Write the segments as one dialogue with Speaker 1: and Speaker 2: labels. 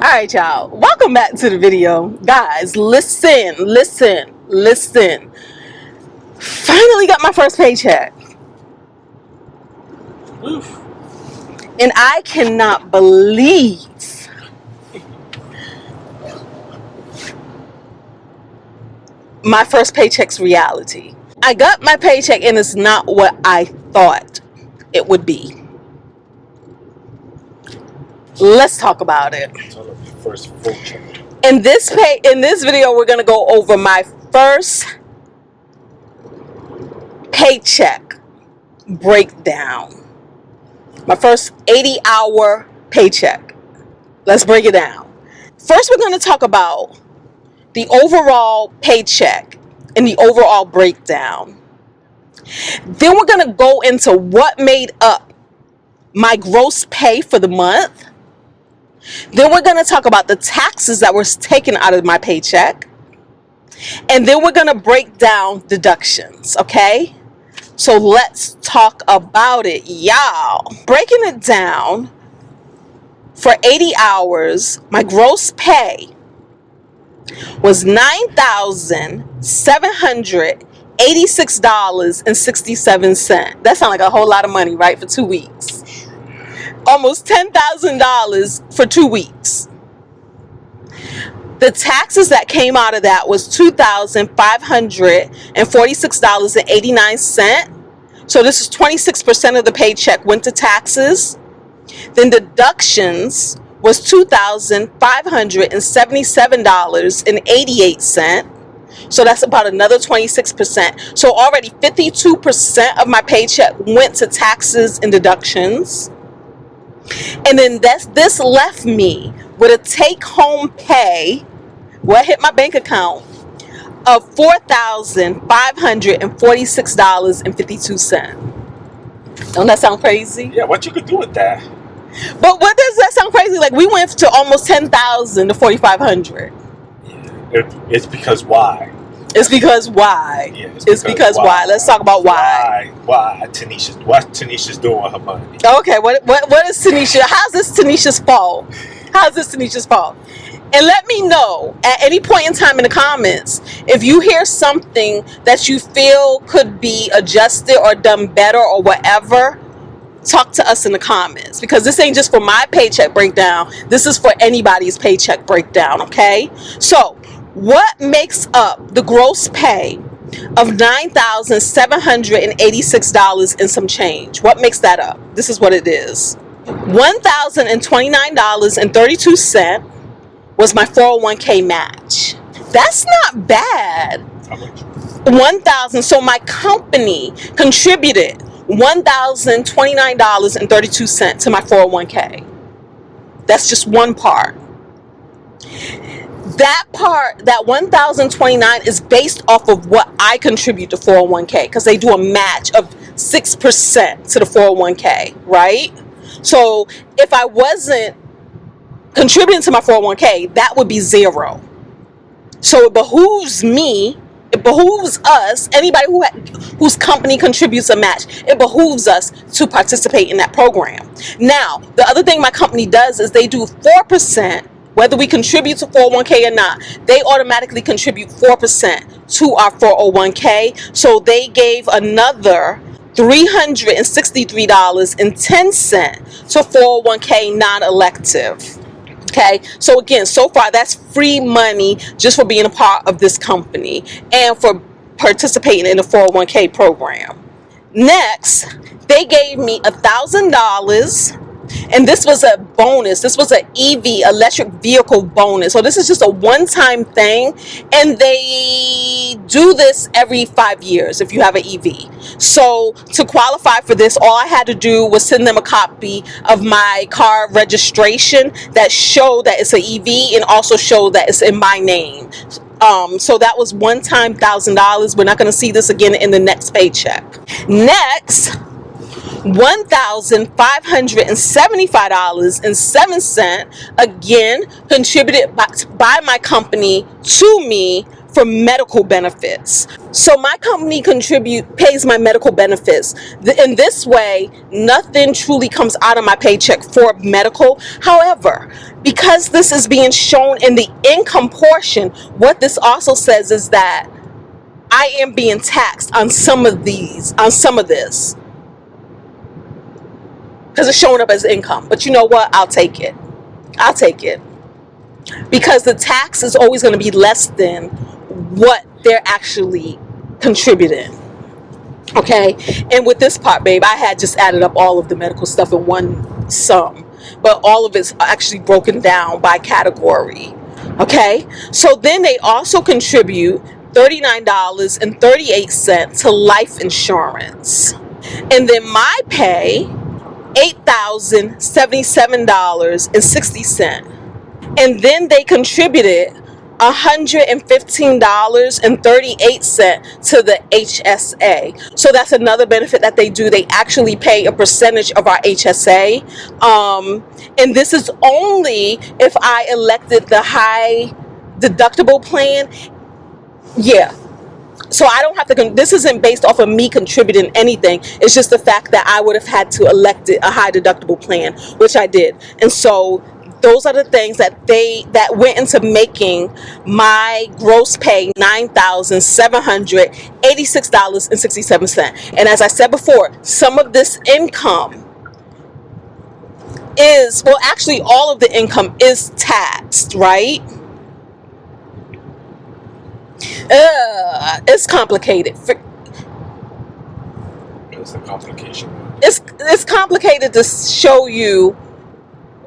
Speaker 1: Alright, y'all, welcome back to the video. Guys, listen. Finally got my first paycheck.
Speaker 2: Oof.
Speaker 1: And I cannot believe my first paycheck's reality. I got my paycheck and it's not what I thought it would be. Let's talk about it.
Speaker 2: First full check.
Speaker 1: In this video, we're gonna go over my first paycheck breakdown. My first 80-hour paycheck. Let's break it down. First, we're gonna talk about the overall paycheck and the overall breakdown. Then we're gonna go into what made up my gross pay for the month. Then we're going to talk about the taxes that were taken out of my paycheck. And then we're going to break down deductions, okay? So let's talk about it, y'all. Breaking it down, for 80 hours, my gross pay was $9,786.67. That sounds like a whole lot of money, right, for 2 weeks. Almost $10,000 for 2 weeks. The taxes that came out of that was $2,546.89. So this is 26% of the paycheck went to taxes. Then deductions was $2,577.88. So that's about another 26%. So already 52% of my paycheck went to taxes and deductions. And then this left me with a take-home pay, what hit my bank account, of $4,546.52. Don't that sound crazy?
Speaker 2: Yeah, what you could do with that?
Speaker 1: But what does that sound crazy? Like, we went to almost $10,000 to $4,500.
Speaker 2: Yeah, it's because why?
Speaker 1: It's because why?
Speaker 2: Yeah,
Speaker 1: it's because why? Let's talk about why.
Speaker 2: Why Tinesha? What Tanisha's doing with her money?
Speaker 1: Okay, what is Tinesha? How's this Tanisha's fault? How's this Tanisha's fault? And let me know at any point in time in the comments if you hear something that you feel could be adjusted or done better or whatever. Talk to us in the comments, because this ain't just for my paycheck breakdown. This is for anybody's paycheck breakdown, okay? So, what makes up the gross pay of $9,786 and some change? What makes that up? This is what it is. $1,029.32 was my 401k match. That's not bad.
Speaker 2: How much?
Speaker 1: $1,000. So my company contributed $1,029.32 to my 401k. That's just one part. That part, that $1,029 is based off of what I contribute to 401k, because they do a match of 6% to the 401k, right? So if I wasn't contributing to my 401k, that would be zero. So it behooves me, it behooves us, anybody whose company contributes a match, it behooves us to participate in that program. Now, the other thing my company does is they do 4%. Whether we contribute to 401k or not, they automatically contribute 4% to our 401k. So they gave another $363.10 to 401k non-elective. Okay, so again, so far that's free money just for being a part of this company and for participating in the 401k program. Next, they gave me $1,000. And this was a bonus. This was an EV, electric vehicle bonus. So this is just a one-time thing. And they do this every 5 years if you have an EV. So to qualify for this, all I had to do was send them a copy of my car registration that showed that it's an EV and also showed that it's in my name. So that was one-time $1,000. We're not going to see this again in the next paycheck. Next, $1,575.07 again contributed by my company to me for medical benefits. So my company pays my medical benefits. In this way, nothing truly comes out of my paycheck for medical. However, because this is being shown in the income portion, what this also says is that I am being taxed on some of this, because it's showing up as income. But you know what? I'll take it. I'll take it. Because the tax is always going to be less than what they're actually contributing. Okay? And with this part, babe, I had just added up all of the medical stuff in one sum. But all of it's actually broken down by category. Okay? So then they also contribute $39.38 to life insurance. And then my pay, $8,077.60. And then they contributed $115.38 to the HSA. So that's another benefit that they do. They actually pay a percentage of our HSA. And this is only if I elected the high deductible plan. Yeah. So I don't have to, this isn't based off of me contributing anything. It's just the fact that I would have had to elect a high deductible plan, which I did. And so those are the things that went into making my gross pay $9,786.67. And as I said before, some of this income is, well, actually all of the income is taxed, right? It's complicated.
Speaker 2: It's a complication.
Speaker 1: It's complicated to show you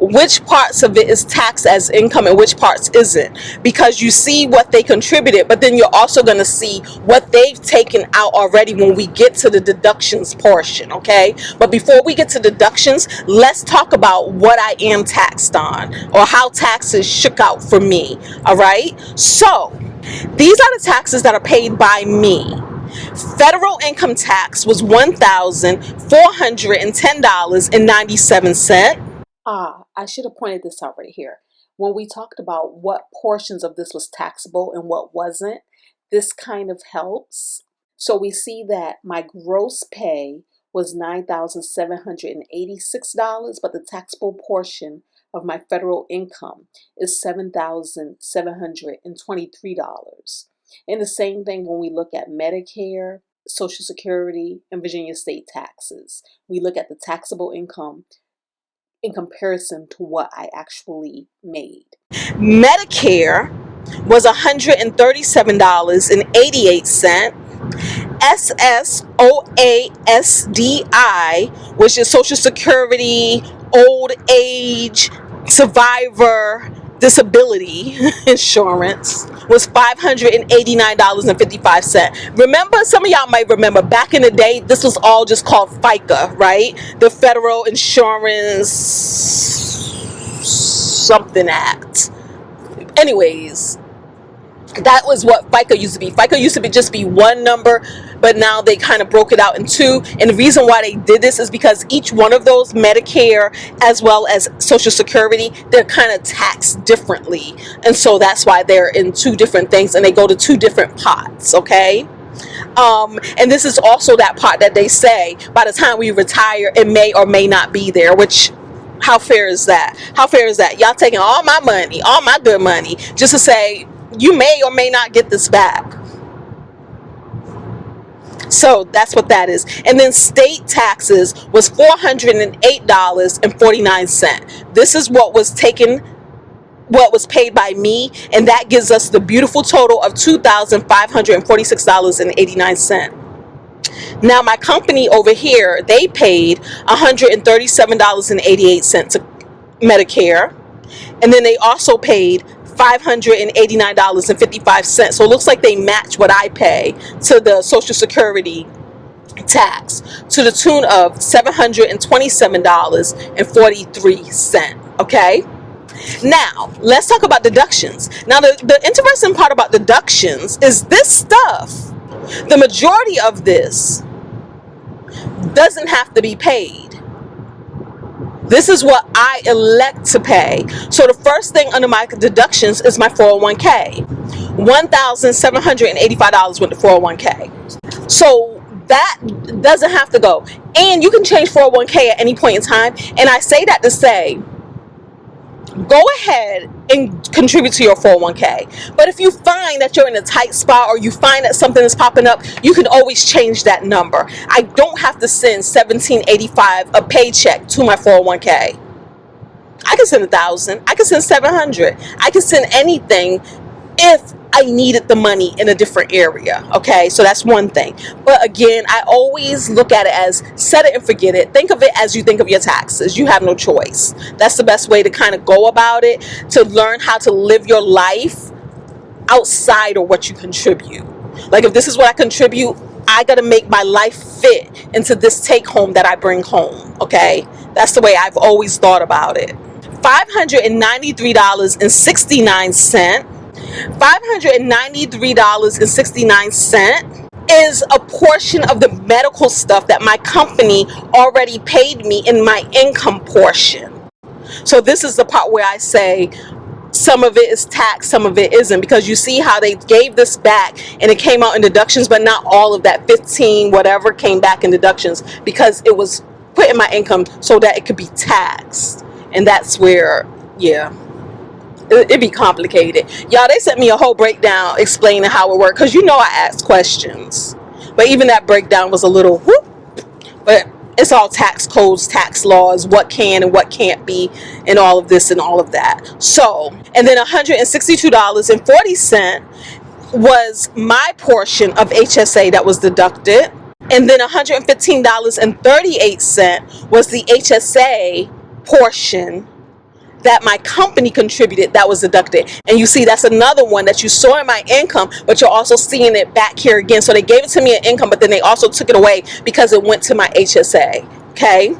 Speaker 1: which parts of it is taxed as income and which parts isn't, because you see what they contributed, but then you're also going to see what they've taken out already when we get to the deductions portion. Okay, but before we get to deductions, let's talk about what I am taxed on, or how taxes shook out for me. All right, so these are the taxes that are paid by me. Federal income tax was $1,410.97. I should have pointed this out right here. When we talked about what portions of this was taxable and what wasn't, this kind of helps. So we see that my gross pay was $9,786, but the taxable portion of my federal income is $7,723. And the same thing when we look at Medicare, Social Security, and Virginia state taxes. We look at the taxable income in comparison to what I actually made. Medicare was $137.88. SSOASDI, which is Social Security, Old Age, Survivor, Disability Insurance, was $589.55. Remember, some of y'all might remember back in the day, this was all just called FICA, right? The Federal Insurance Something Act. Anyways, that was what FICA used to be. FICA used to just be one number, but now they kind of broke it out in two. And the reason why they did this is because each one of those, Medicare as well as Social Security, they're kind of taxed differently. And so that's why they're in two different things and they go to two different pots, okay? And this is also that pot that they say by the time we retire, it may or may not be there, which, how fair is that? How fair is that? Y'all taking all my money, all my good money, just to say, you may or may not get this back. So that's what that is. And then state taxes was $408.49. This is what was paid by me, and that gives us the beautiful total of $2,546.89. Now my company over here, they paid $137.88 to Medicare, and then they also paid $589.55. So it looks like they match what I pay to the Social Security tax to the tune of $727.43. Okay? Now, let's talk about deductions. Now, the interesting part about deductions is this stuff, the majority of this doesn't have to be paid. This is what I elect to pay. So the first thing under my deductions is my 401k. $1,785 with the 401k. So that doesn't have to go. And you can change 401k at any point in time. And I say that to say, go ahead and contribute to your 401k. But if you find that you're in a tight spot, or you find that something is popping up, you can always change that number. I don't have to send $1,785 a paycheck to my 401k. I can send 1,000. I can send 700. I can send anything if I needed the money in a different area. Okay, so that's one thing. But again, I always look at it as set it and forget it. Think of it as you think of your taxes. You have no choice. That's the best way to kind of go about it, to learn how to live your life outside of what you contribute. Like, if this is what I contribute, I got to make my life fit into this take home that I bring home. Okay, that's the way I've always thought about it. $593.69. $593.69 is a portion of the medical stuff that my company already paid me in my income portion. So this is the part where I say some of it is tax, some of it isn't, because you see how they gave this back and it came out in deductions, but not all of that 15 whatever came back in deductions, because it was put in my income so that it could be taxed. And that's where, yeah, it'd be complicated. Y'all, they sent me a whole breakdown explaining how it worked, because you know I asked questions. But even that breakdown was a little whoop. But it's all tax codes, tax laws, what can and what can't be, and all of this and all of that. So, and then $162.40 was my portion of HSA that was deducted. And then $115.38 was the HSA portion that my company contributed that was deducted. And you see, that's another one that you saw in my income, but you're also seeing it back here again. So they gave it to me in income, but then they also took it away because it went to my HSA. Okay.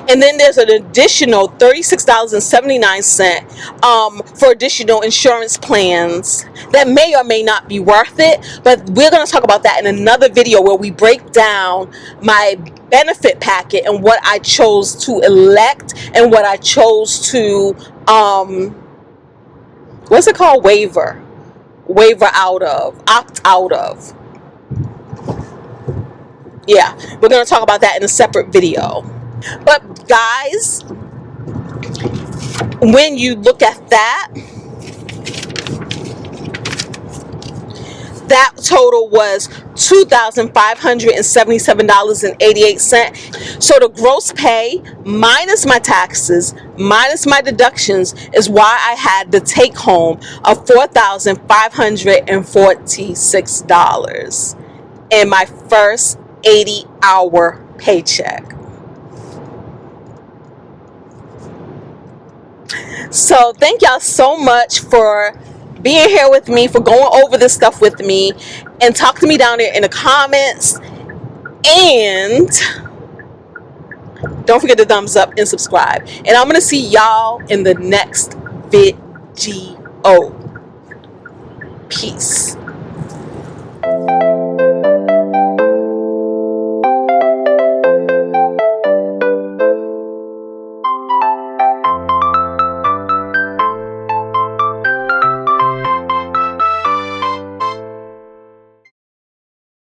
Speaker 1: And then there's an additional $36.79 for additional insurance plans that may or may not be worth it. But we're going to talk about that in another video, where we break down my benefit packet and what I chose to elect and what I chose to what's it called, waiver out of, opt out of. Yeah, we're going to talk about that in a separate video. But guys, when you look at that, that total was $2,577.88. So the gross pay minus my taxes minus my deductions is why I had the take home of $4,546 in my first 80-hour paycheck. So thank y'all so much for being here with me, for going over this stuff with me, and talk to me down there in the comments. And don't forget to thumbs up and subscribe. And I'm going to see y'all in the next video. Peace.